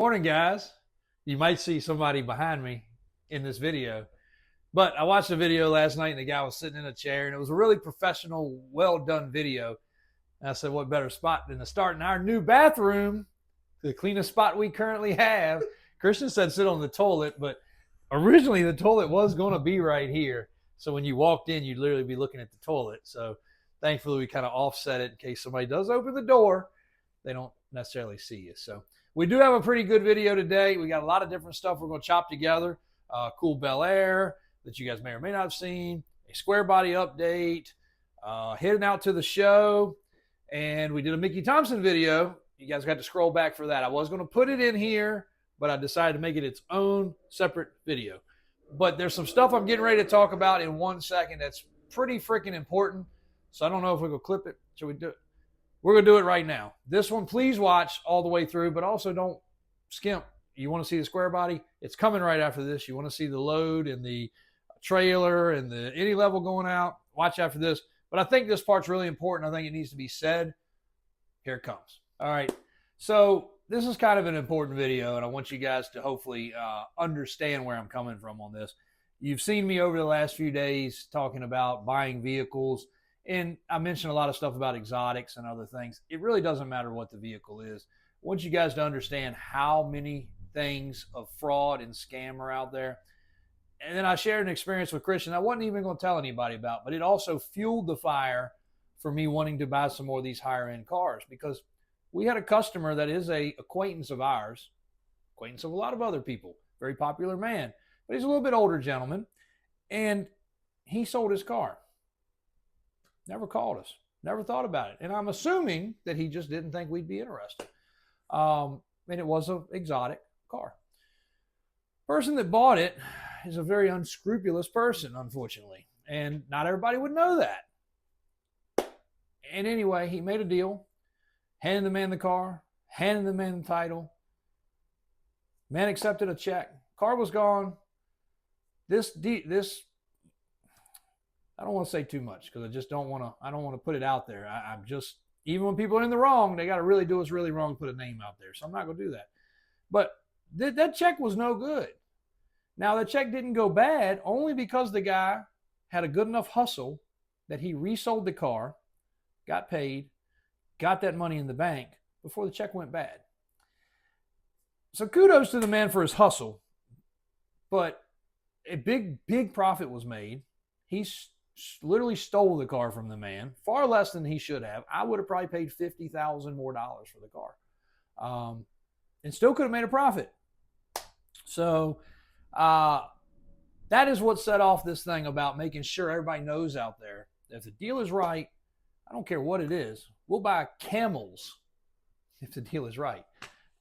Morning, guys. You might see somebody behind me in this video, but I watched a video last night and the guy was sitting in a chair and it was a really professional, well done video. And I said, what better spot than to start in our new bathroom, the cleanest spot we currently have. Christian said sit on the toilet, but originally the toilet was going to be right here. So when you walked in, you'd literally be looking at the toilet. So thankfully we kind of offset it in case somebody does open the door. They don't necessarily see you. So we do have a pretty good video today. We got a lot of different stuff we're going to chop together. Cool Bel Air that you guys may or may not have seen. A Squarebody update. Heading out to the show. And we did a Mickey Thompson video. You guys got to scroll back for that. I was going to put it in here, but I decided to make it its own separate video. But there's some stuff I'm getting ready to talk about in 1 second that's pretty freaking important. So I don't know if we're going to clip it. Should we do it? We're going to do it right now. This one, please watch all the way through, but also don't skimp. You want to see the Squarebody? It's coming right after this. You want to see the load and the trailer and the any level going out? Watch after this. But I think this part's really important. I think it needs to be said. Here it comes. All right. So this is kind of an important video, and I want you guys to hopefully understand where I'm coming from on this. You've seen me over the last few days talking about buying vehicles. And I mentioned a lot of stuff about exotics and other things. It really doesn't matter what the vehicle is. I want you guys to understand how many things of fraud and scam are out there. And then I shared an experience with Christian I wasn't even going to tell anybody about, but it also fueled the fire for me wanting to buy some more of these higher end cars, because we had a customer that is a acquaintance of ours, acquaintance of a lot of other people, very popular man, but he's a little bit older gentleman, and he sold his car. Never called us, never thought about it. And I'm assuming that he just didn't think we'd be interested. And it was an exotic car. Person that bought it is a very unscrupulous person, unfortunately. And not everybody would know that. And anyway, he made a deal, handed the man the car, handed the man the title. Man accepted a check. Car was gone. This I don't want to say too much because I just don't want to put it out there. I'm just, even when people are in the wrong, they got to really do what's really wrong, put a name out there. So I'm not going to do that. But that check was no good. Now, that check didn't go bad only because the guy had a good enough hustle that he resold the car, got paid, got that money in the bank before the check went bad. So kudos to the man for his hustle. But a big profit was made. He's literally stole the car from the man, far less than he should have. I would have probably paid $50,000 more for the car, and still could have made a profit. So that is what set off this thing about making sure everybody knows out there that if the deal is right, I don't care what it is, we'll buy camels if the deal is right.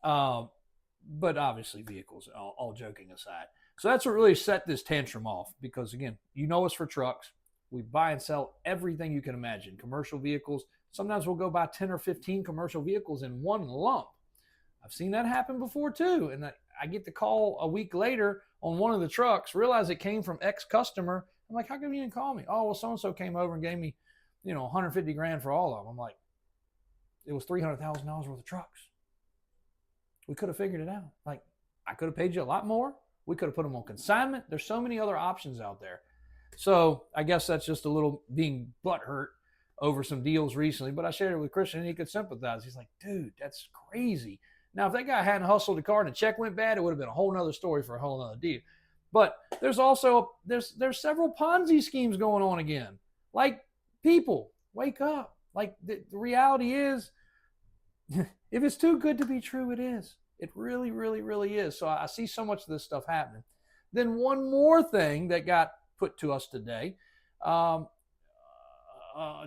But obviously vehicles, all joking aside. So that's what really set this tantrum off, because again, you know us for trucks. We buy and sell everything you can imagine. Commercial vehicles. Sometimes we'll go buy 10 or 15 commercial vehicles in one lump. I've seen that happen before too. And I get the call a week later on one of the trucks, realize it came from ex-customer. I'm like, how come you didn't call me? Oh, well, so-and-so came over and gave me, $150,000 for all of them. I'm like, it was $300,000 worth of trucks. We could have figured it out. Like, I could have paid you a lot more. We could have put them on consignment. There's so many other options out there. So I guess that's just a little being butthurt over some deals recently. But I shared it with Christian and he could sympathize. He's like, dude, that's crazy. Now, if that guy hadn't hustled the car and the check went bad, it would have been a whole nother story for a whole nother deal. But there's also, there's several Ponzi schemes going on again. Like, people, wake up. Like, the reality is, if it's too good to be true, it is. It really, really, really is. So I see so much of this stuff happening. Then one more thing that got put to us today. A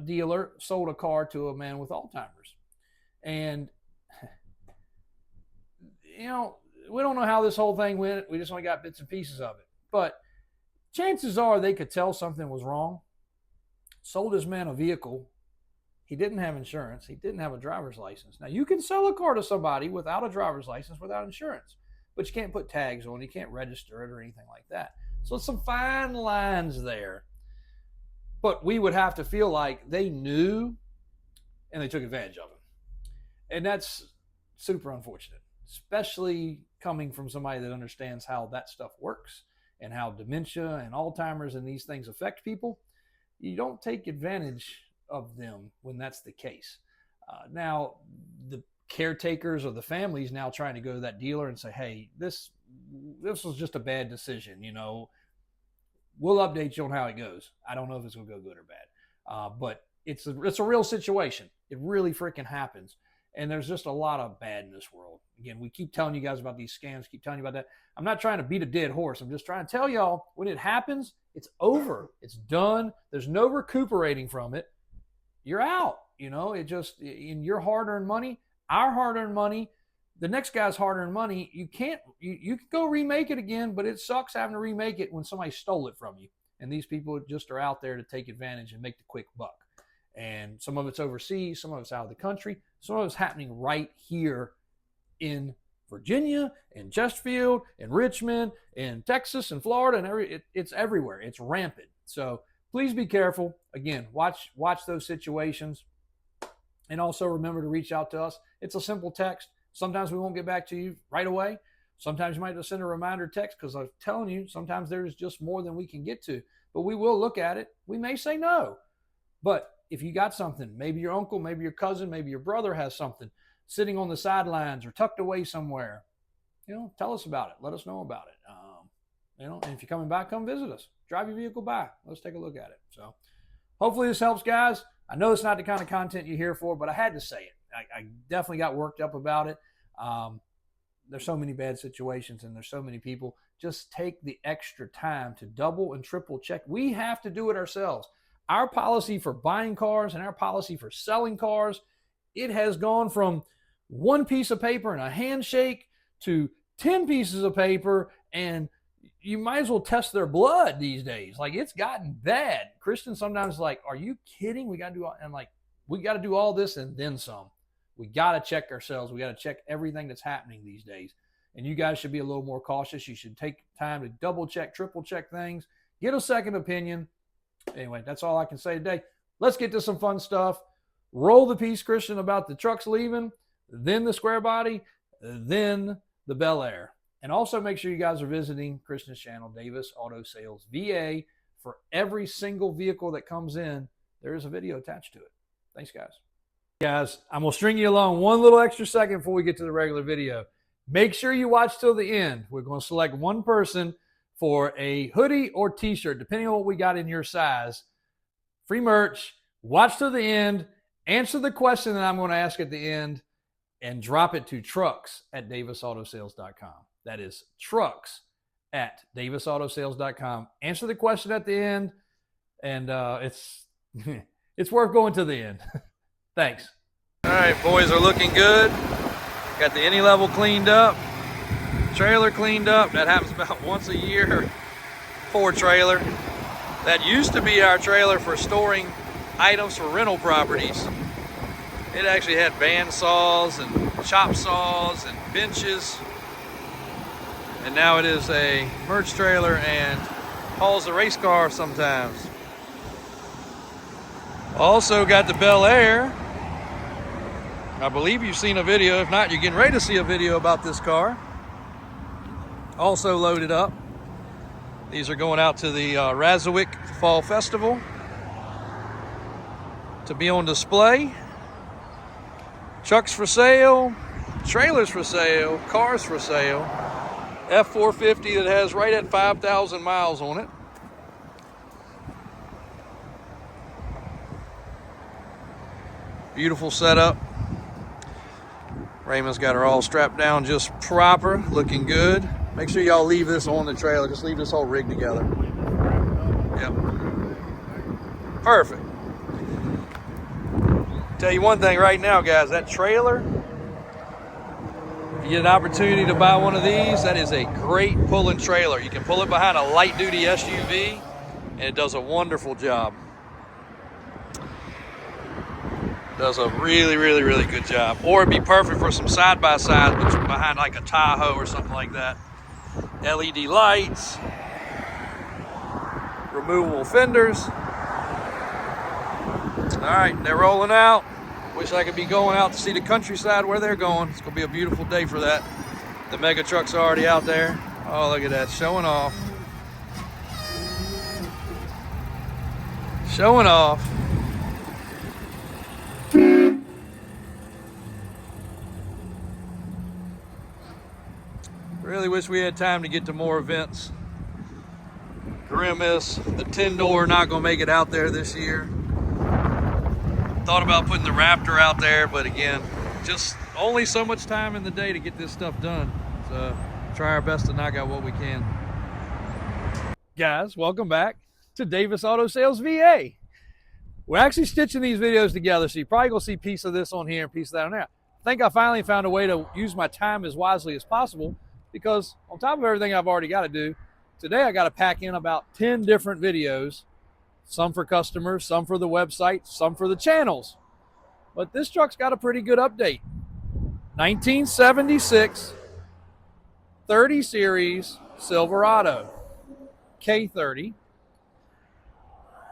dealer sold a car to a man with Alzheimer's. And, we don't know how this whole thing went. We just only got bits and pieces of it. But chances are they could tell something was wrong. Sold this man a vehicle. He didn't have insurance. He didn't have a driver's license. Now, you can sell a car to somebody without a driver's license, without insurance, but you can't put tags on it. You can't register it or anything like that. So it's some fine lines there. But we would have to feel like they knew and they took advantage of it. And that's super unfortunate. especially coming from somebody that understands how that stuff works and how dementia and Alzheimer's and these things affect people. You don't take advantage of them when that's the case. Now, the caretakers or the families now trying to go to that dealer and say, hey, this was just a bad decision. We'll update you on how it goes. I don't know if it's going to go good or bad, but it's a real situation. It really freaking happens. And there's just a lot of bad in this world. Again, we keep telling you guys about these scams, keep telling you about that. I'm not trying to beat a dead horse. I'm just trying to tell y'all, when it happens, it's over. It's done. There's no recuperating from it. You're out. It just, in your hard-earned money, our hard-earned money, the next guy's hard-earned money, you can go remake it again, but it sucks having to remake it when somebody stole it from you. And these people just are out there to take advantage and make the quick buck. And some of it's overseas, some of it's out of the country, some of it's happening right here in Virginia, in Chesterfield, in Richmond, in Texas, in Florida, and it's everywhere. It's rampant. So please be careful. Again, watch those situations. And also remember to reach out to us. It's a simple text. Sometimes we won't get back to you right away. Sometimes you might just send a reminder text, because I'm telling you, sometimes there's just more than we can get to. But we will look at it. We may say no. But if you got something, maybe your uncle, maybe your cousin, maybe your brother has something sitting on the sidelines or tucked away somewhere, tell us about it. Let us know about it. And if you're coming by, come visit us. Drive your vehicle by. Let's take a look at it. So hopefully this helps, guys. I know it's not the kind of content you're here for, but I had to say it. I definitely got worked up about it. There's so many bad situations and there's so many people. Just take the extra time to double and triple check. We have to do it ourselves. Our policy for buying cars and our policy for selling cars, it has gone from one piece of paper and a handshake to 10 pieces of paper, and you might as well test their blood these days. Like, it's gotten bad. Christian sometimes is like, are you kidding? We got to do all this and then some. We got to check ourselves. We got to check everything that's happening these days. And you guys should be a little more cautious. You should take time to double check, triple check things. Get a second opinion. Anyway, that's all I can say today. Let's get to some fun stuff. Roll the piece, Christian, about the trucks leaving, then the Squarebody, then the Bel Air. And also make sure you guys are visiting Christian's channel, Davis Auto Sales VA. For every single vehicle that comes in, there is a video attached to it. Thanks, guys. Guys, I'm going to string you along one little extra second before we get to the regular video. Make sure you watch till the end. We're going to select one person for a hoodie or t-shirt, depending on what we got in your size. Free merch. Watch till the end. Answer the question that I'm going to ask at the end, and drop it to trucks@davisautosales.com. That is trucks@davisautosales.com. Answer the question at the end, and it's worth going to the end. Thanks. All right, boys are looking good. Got the any level cleaned up. Trailer cleaned up. That happens about once a year. Ford trailer. That used to be our trailer for storing items for rental properties. It actually had band saws and chop saws and benches. And now it is a merch trailer and hauls a race car sometimes. Also got the Bel Air. I believe you've seen a video. If not, you're getting ready to see a video about this car. Also loaded up. These are going out to the Raceline Fall Festival to be on display. Trucks for sale, trailers for sale, cars for sale. F450 that has right at 5,000 miles on it. Beautiful setup. Raymond's got her all strapped down just proper, looking good. Make sure y'all leave this on the trailer. Just leave this whole rig together. Yep. Perfect. Tell you one thing right now, guys, that trailer, if you get an opportunity to buy one of these, that is a great pulling trailer. You can pull it behind a light duty SUV and it does a wonderful job. Does a really, really, really good job. Or it'd be perfect for some side-by-side behind like a Tahoe or something like that. LED lights, removable fenders. All right, they're rolling out. Wish I could be going out to see the countryside where they're going. It's gonna be a beautiful day for that. The mega truck's already out there. Oh, look at that, showing off. Showing off. Really wish we had time to get to more events. Grimace, the 10-door, not gonna make it out there this year. Thought about putting the Raptor out there, but again, just only so much time in the day to get this stuff done. So try our best to knock out what we can. Guys, welcome back to Davis Auto Sales VA. We're actually stitching these videos together, so you're probably gonna see a piece of this on here and a piece of that on there. I think I finally found a way to use my time as wisely as possible, because on top of everything I've already got to do, today I got to pack in about 10 different videos, some for customers, some for the website, some for the channels. But this truck's got a pretty good update. 1976 30 Series Silverado, K30,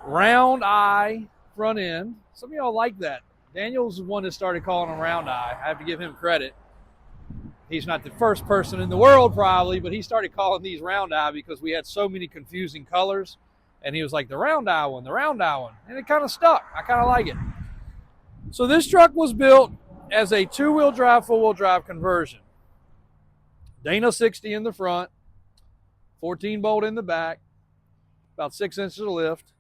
round eye front end. Some of y'all like that. Daniel's the one that started calling them round eye. I have to give him credit. He's not the first person in the world probably, but he started calling these round eye because we had so many confusing colors. And he was like, the round eye one, the round eye one. And it kind of stuck. I kind of like it. So this truck was built as a two-wheel drive, four-wheel drive conversion. Dana 60 in the front, 14 bolt in the back, about 6 inches of lift.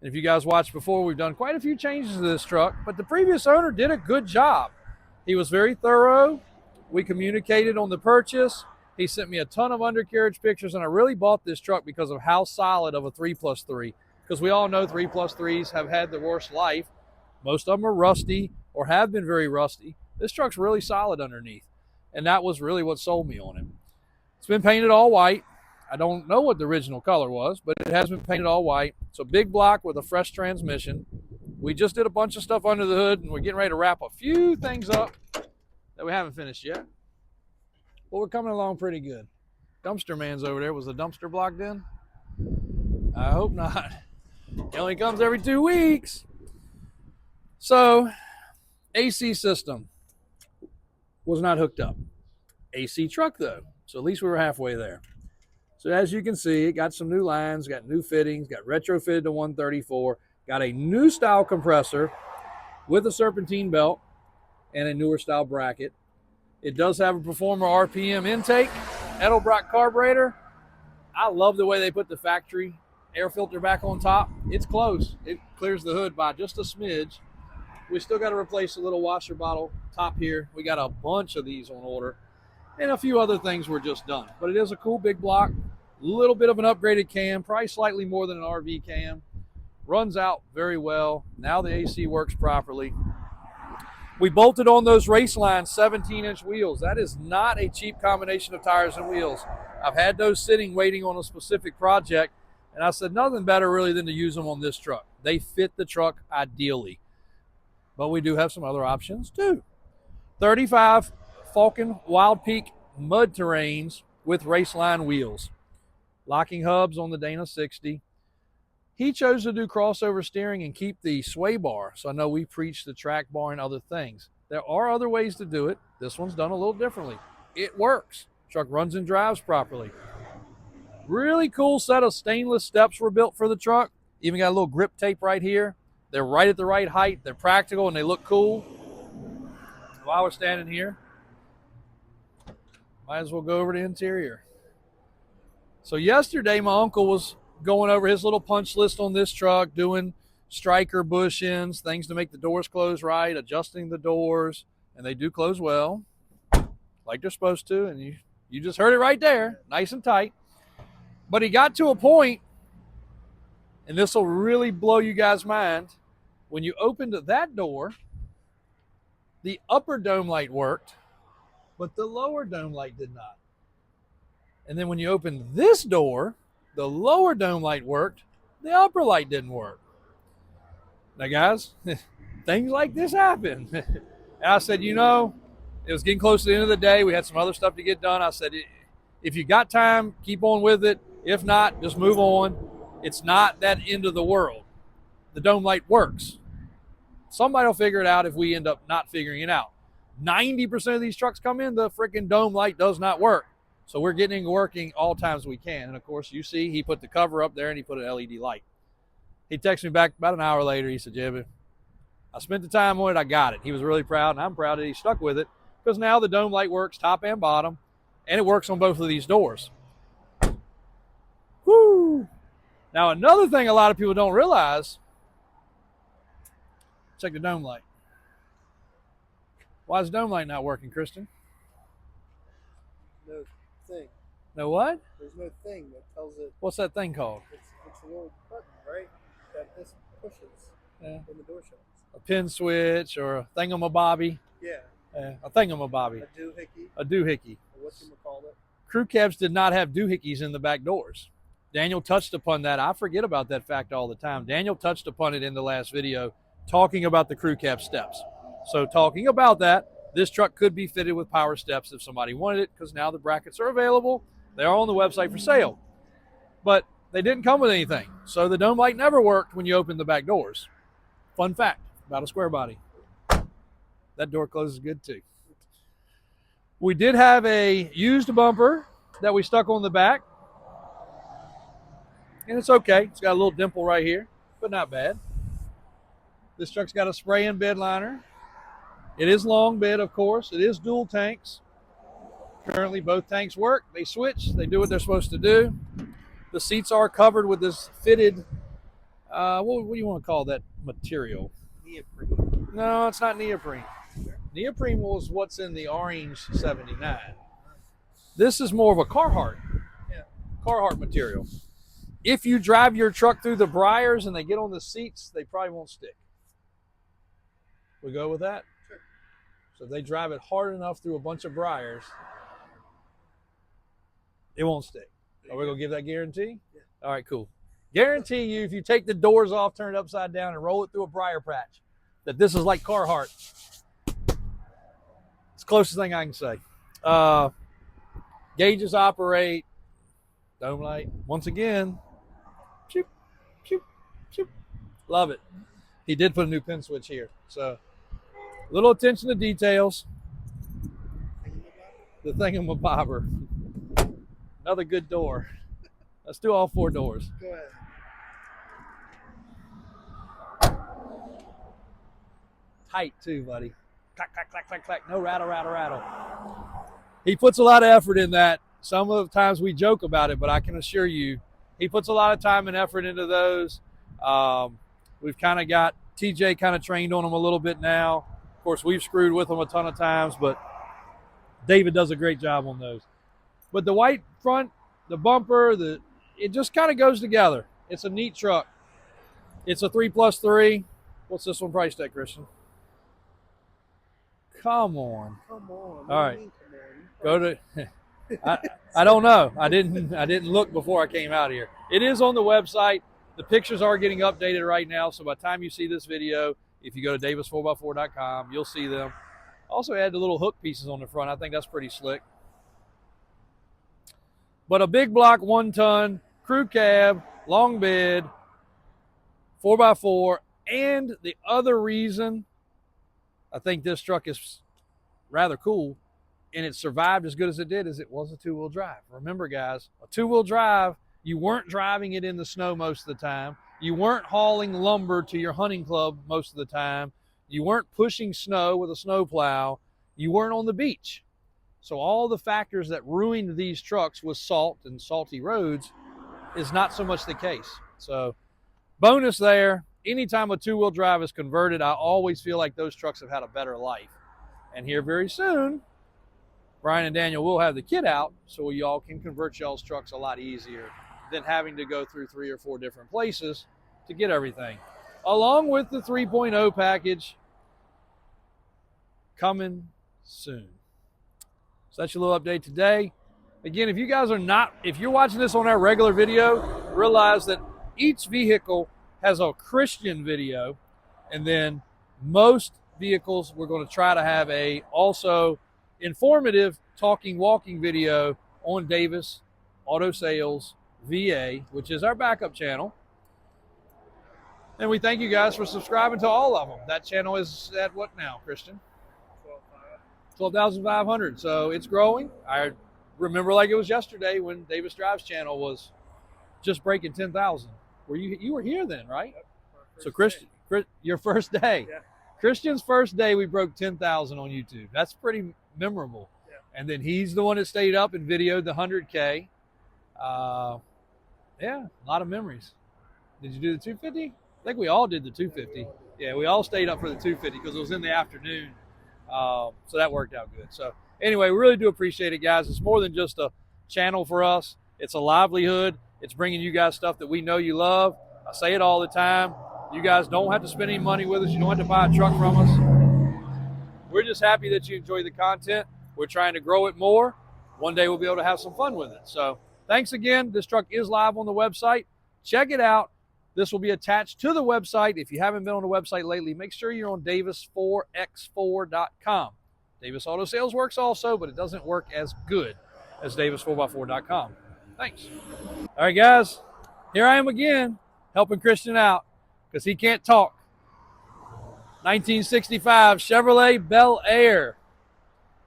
And if you guys watched before, we've done quite a few changes to this truck, but the previous owner did a good job. He was very thorough. We communicated on the purchase. He sent me a ton of undercarriage pictures, and I really bought this truck because of how solid of a 3+3. Because we all know 3+3s have had the worst life. Most of them are rusty or have been very rusty. This truck's really solid underneath, and that was really what sold me on him. It's been painted all white. I don't know what the original color was, but it has been painted all white. So big block with a fresh transmission. We just did a bunch of stuff under the hood, and we're getting ready to wrap a few things up that we haven't finished yet. But we're coming along pretty good. Dumpster man's over there. Was the dumpster blocked in? I hope not. He only comes every 2 weeks. So, AC system was not hooked up. AC truck though. So at least we were halfway there. So as you can see, it got some new lines, got new fittings, got retrofitted to 134, got a new style compressor with a serpentine belt and a newer style bracket. It does have a Performer RPM intake, Edelbrock carburetor. I love the way they put the factory air filter back on top. It's close. It clears the hood by just a smidge. We still got to replace a little washer bottle top here. We got a bunch of these on order, and a few other things were just done. But it is a cool big block. A little bit of an upgraded cam, probably slightly more than an RV cam. Runs out very well. Now the AC works properly. We bolted on those Raceline 17-inch wheels. That is not a cheap combination of tires and wheels. I've had those sitting waiting on a specific project, and I said nothing better really than to use them on this truck. They fit the truck ideally. But we do have some other options too. 35 Falcon Wild Peak mud terrains with Raceline wheels. Locking hubs on the Dana 60. He chose to do crossover steering and keep the sway bar. So I know we preach the track bar and other things. There are other ways to do it. This one's done a little differently. It works. Truck runs and drives properly. Really cool set of stainless steps were built for the truck. Even got a little grip tape right here. They're right at the right height. They're practical and they look cool. While we're standing here, might as well go over the interior. So yesterday, my uncle was going over his little punch list on this truck, doing striker bushings, things to make the doors close right, adjusting the doors, and they do close well, like they're supposed to, and you just heard it right there, nice and tight. But he got to a point, and this will really blow you guys' mind, when you opened that door, the upper dome light worked, but the lower dome light did not. And then when you opened this door, the lower dome light worked, the upper light didn't work. Now guys, things like this happen. And I said, you know, it was getting close to the end of the day. We had some other stuff to get done. I said, if you got time, keep on with it. If not, just move on. It's not that end of the world. The dome light works. Somebody will figure it out if we end up not figuring it out. 90% of these trucks come in, the freaking dome light does not work. So we're getting it working all times we can. And of course, you see, he put the cover up there and he put an LED light. He texted me back about an hour later. He said, Jimmy, I spent the time on it. I got it. He was really proud, and I'm proud that he stuck with it because now the dome light works top and bottom, and it works on both of these doors. Woo! Now, another thing a lot of people don't realize, check the dome light. Why is the dome light not working, Kristen? No thing. No what? There's no thing that tells it. What's that thing called? It's a little button, right? That this pushes when the door shuts. A pin switch or a thingamabobby. Yeah. A thingamabobby. A doohickey. A doohickey. Whatchamacallit. Crew cabs did not have doohickeys in the back doors. Daniel touched upon that. I forget about that fact all the time. Daniel touched upon it in the last video, talking about the crew cab steps. So talking about that, this truck could be fitted with power steps if somebody wanted it, because now the brackets are available. They are on the website for sale. But they didn't come with anything. So the dome light never worked when you opened the back doors. Fun fact about a square body. That door closes good too. We did have a used bumper that we stuck on the back. And it's okay. It's got a little dimple right here, but not bad. This truck's got a spray-in bed liner. It is long bed, of course. It is dual tanks. Currently, both tanks work. They switch. They do what they're supposed to do. The seats are covered with this fitted, what do you want to call that material? Neoprene. No, it's not neoprene. Neoprene was what's in the Orange 79. This is more of a Carhartt. Yeah. Carhartt material. If you drive your truck through the briars and they get on the seats, they probably won't stick. We go with that? Sure. So if they drive it hard enough through a bunch of briars, it won't stick. Are we going to give that guarantee? Yeah. All right, cool. Guarantee you, if you take the doors off, turn it upside down, and roll it through a briar patch, that this is like Carhartt. It's the closest thing I can say. Gauges operate. Dome light. Once again. Shoop, shoop, shoop. Love it. He did put a new pin switch here. So, little attention to details. The thingamabobber. Another good door. Let's do all four doors. Go ahead. Tight too, buddy. Clack, clack, clack, clack, clack. No rattle, rattle, rattle. He puts a lot of effort in that. Some of the times we joke about it, but I can assure you, he puts a lot of time and effort into those. We've kind of got TJ kind of trained on them a little bit now. Of course, we've screwed with them a ton of times, but David does a great job on those. But the white front, the bumper, it just kind of goes together. It's a neat truck. It's a 3+3. What's this one priced at, Christian? Come on. Come on. All right. Go to I don't know. I didn't look before I came out here. It is on the website. The pictures are getting updated right now, so by the time you see this video, if you go to davis4x4.com, you'll see them. Also add the little hook pieces on the front. I think that's pretty slick. But a big block, 1 ton, crew cab, long bed, 4x4, and the other reason I think this truck is rather cool and it survived as good as it did is it was a 2-wheel drive. Remember, guys, a 2-wheel drive, you weren't driving it in the snow most of the time. You weren't hauling lumber to your hunting club most of the time. You weren't pushing snow with a snowplow. You weren't on the beach. So all the factors that ruined these trucks with salt and salty roads is not so much the case. So bonus there, anytime a 2-wheel drive is converted, I always feel like those trucks have had a better life. And here very soon, Brian and Daniel will have the kit out so y'all can convert y'all's trucks a lot easier than having to go through 3 or 4 different places to get everything. Along with the 3.0 package coming soon. So that's your little update today. Again, if you guys are not, if you're watching this on our regular video, realize that each vehicle has a Christian video, and then most vehicles we're going to try to have a also informative talking walking video on Davis Auto Sales VA, which is our backup channel. And we thank you guys for subscribing to all of them. That channel is at what now, Christian? 12,500. So it's growing. I remember like it was yesterday when Davis Drive's channel was just breaking 10,000. Were you were here then, right? Yep. So Christian, your first day. Yeah. Christian's first day, we broke 10,000 on YouTube. That's pretty memorable. Yeah. And then he's the one that stayed up and videoed the 100K. Yeah, a lot of memories. Did you do the 250? I think we all did the 250. Yeah, we all stayed up for the 250 because it was in the afternoon. So that worked out good. So anyway, we really do appreciate it, guys. It's more than just a channel for us. It's a livelihood. It's bringing you guys stuff that we know you love. I say it all the time. You guys don't have to spend any money with us. You don't have to buy a truck from us. We're just happy that you enjoy the content. We're trying to grow it more. One day we'll be able to have some fun with it. So thanks again. This truck is live on the website. Check it out. This will be attached to the website. If you haven't been on the website lately, make sure you're on davis4x4.com. Davis Auto Sales works also, but it doesn't work as good as davis4x4.com. Thanks. All right, guys, here I am again helping Christian out because he can't talk. 1965 Chevrolet Bel Air.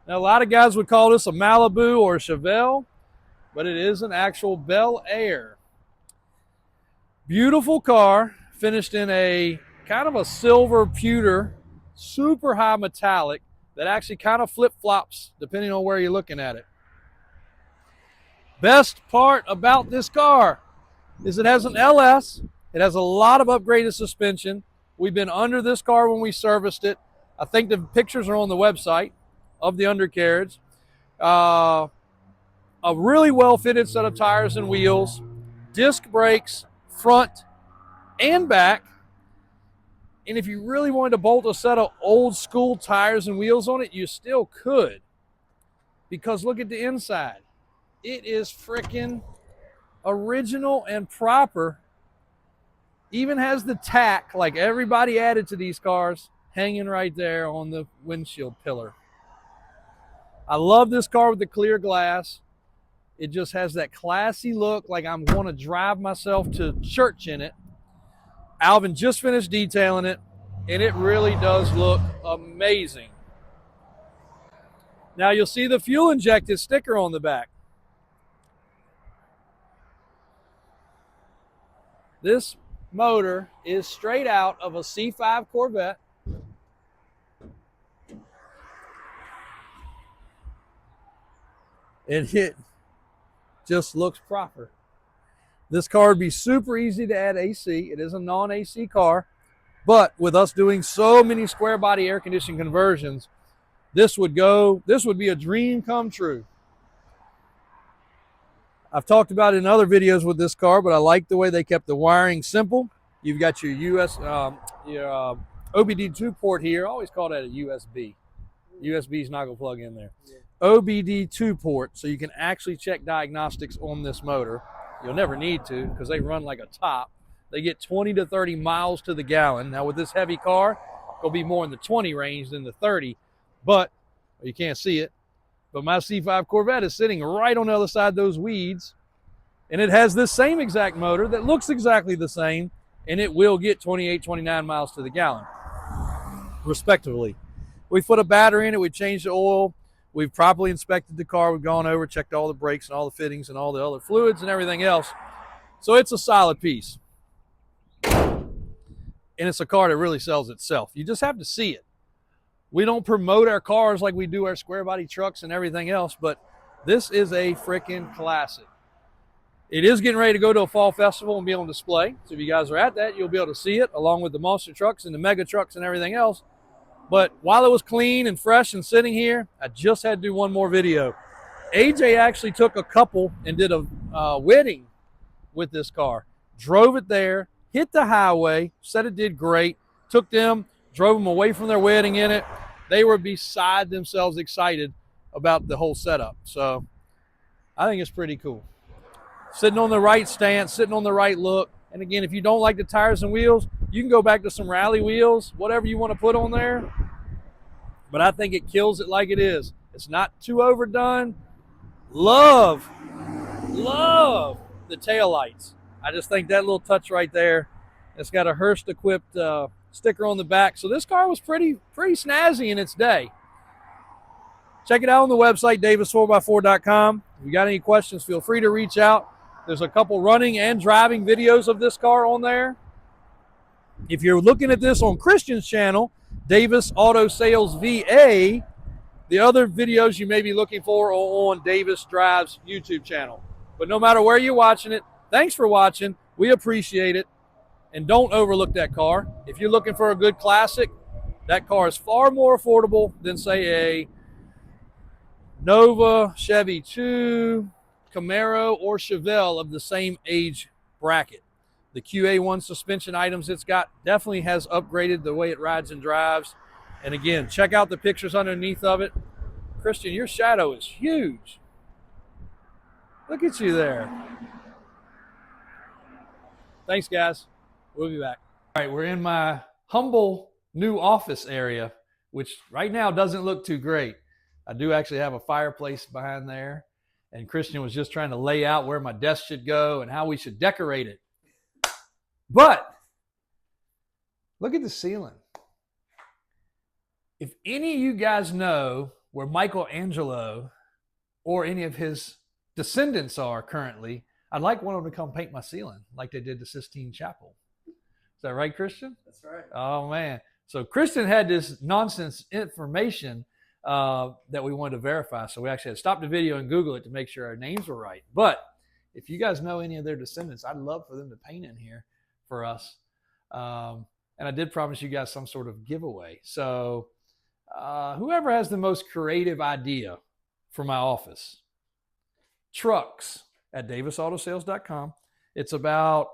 Now, a lot of guys would call this a Malibu or a Chevelle, but it is an actual Bel Air. Beautiful car, finished in a kind of a silver pewter, super high metallic that actually kind of flip-flops depending on where you're looking at it. Best part about this car is it has an LS. It has a lot of upgraded suspension. We've been under this car when we serviced it. I think the pictures are on the website of the undercarriage. A really well-fitted set of tires and wheels, disc brakes, front and back. And if you really wanted to bolt a set of old school tires and wheels on it, you still could. Because look at the inside. It is freaking original and proper. Even has the tack like everybody added to these cars hanging right there on the windshield pillar. I love this car with the clear glass. It just has that classy look, like I'm going to drive myself to church in it. Alvin just finished detailing it, and it really does look amazing. Now you'll see the fuel injected sticker on the back. This motor is straight out of a C5 Corvette. And it just looks proper. This car would be super easy to add AC. It is a non-AC car, but with us doing so many square body air conditioning conversions, this would be a dream come true. I've talked about it in other videos with this car, but I like the way they kept the wiring simple. You've got your OBD2 port here. I always call that a USB. USB is not going to plug in there. Yeah. OBD2 port, so you can actually check diagnostics on this motor. You'll never need to because they run like a top. They get 20 to 30 miles to the gallon. Now with this heavy car, it'll be more in the 20 range than the 30, but you can't see it. But my C5 Corvette is sitting right on the other side of those weeds, and it has this same exact motor that looks exactly the same, and it will get 28, 29 miles to the gallon, respectively. We put a battery in it. We changed the oil. We've properly inspected the car. We've gone over, checked all the brakes and all the fittings and all the other fluids and everything else. So it's a solid piece. And it's a car that really sells itself. You just have to see it. We don't promote our cars like we do our square body trucks and everything else, but this is a freaking classic. It is getting ready to go to a fall festival and be on display. So if you guys are at that, you'll be able to see it along with the monster trucks and the mega trucks and everything else. But while it was clean and fresh and sitting here, I just had to do one more video. AJ actually took a couple and did a wedding with this car. Drove it there, hit the highway, said it did great, took them, drove them away from their wedding in it. They were beside themselves excited about the whole setup. So I think it's pretty cool. Sitting on the right stance, sitting on the right look. And again, if you don't like the tires and wheels, you can go back to some rally wheels, whatever you want to put on there. But I think it kills it like it is. It's not too overdone. Love the taillights. I just think that little touch right there, it's got a Hearst-equipped sticker on the back. So this car was pretty snazzy in its day. check it out on the website, davis4x4.com. If you got any questions, feel free to reach out. There's a couple running and driving videos of this car on there. If you're looking at this on Christian's channel, Davis Auto Sales VA, the other videos you may be looking for are on Davis Drive's YouTube channel. But no matter where you're watching it, thanks for watching. We appreciate it. And don't overlook that car. If you're looking for a good classic, that car is far more affordable than, say, a Nova, Chevy 2, Camaro, or Chevelle of the same age bracket. The QA1 suspension items it's got definitely has upgraded the way it rides and drives. And again, check out the pictures underneath of it. Christian, your shadow is huge. Look at you there. Thanks, guys. We'll be back. All right, we're in my humble new office area, which right now doesn't look too great. I do actually have a fireplace behind there, and Christian was just trying to lay out where my desk should go and how we should decorate it. But look at the ceiling. If any of you guys know where Michelangelo or any of his descendants are currently, I'd like one of them to come paint my ceiling like they did the Sistine Chapel. Is that right, Christian? That's right. Oh, man. So Christian had this nonsense information that we wanted to verify. So we actually had to stop the video and Google it to make sure our names were right. But if you guys know any of their descendants, I'd love for them to paint in here for us. And I did promise you guys some sort of giveaway. So whoever has the most creative idea for my office, trucks at davisautosales.com. It's about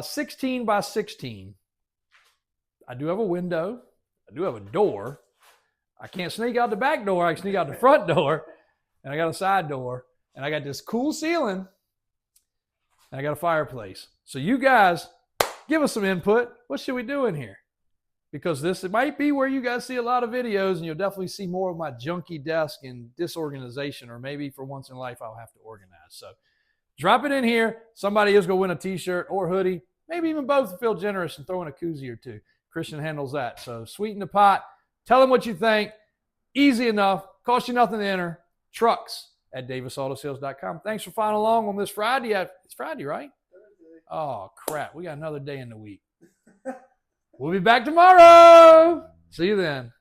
16 by 16. I do have a window. I do have a door. I can't sneak out the back door. I can sneak out the front door. And I got a side door. And I got this cool ceiling. And I got a fireplace. So you guys, give us some input. What should we do in here? Because it might be where you guys see a lot of videos, and you'll definitely see more of my junky desk and disorganization, or maybe for once in life I'll have to organize. So drop it in here. Somebody is going to win a t-shirt or hoodie, maybe even both. Feel generous and throw in a koozie or two. Christian handles that. So sweeten the pot. Tell them what you think. Easy enough. Cost you nothing to enter. Trucks at davisautosales.com. Thanks for following along on this Friday. It's Friday, right? Thursday. Oh, crap. We got another day in the week. We'll be back tomorrow. See you then.